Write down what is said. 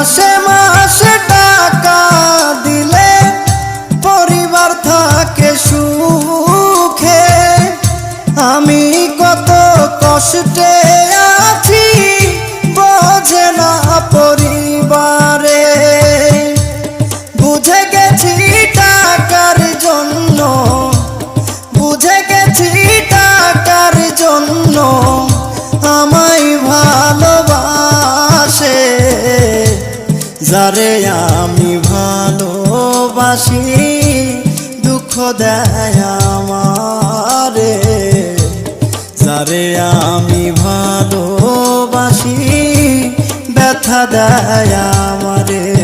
মাসে মাসে টাকা দিলে পরিবার থাকে সুখে। আমি কত কষ্টে আছি বোঝে না পরিবারে। বুঝে গেছি টাকার জন্য, বুঝে গেছি টাকার জন্য আমায় ভালোবাসে। যারে আমি ভালোবাসি দুঃখ দেয় আমারে। যারে আমি ভালোবাসি ব্যথা দেয় আমারে।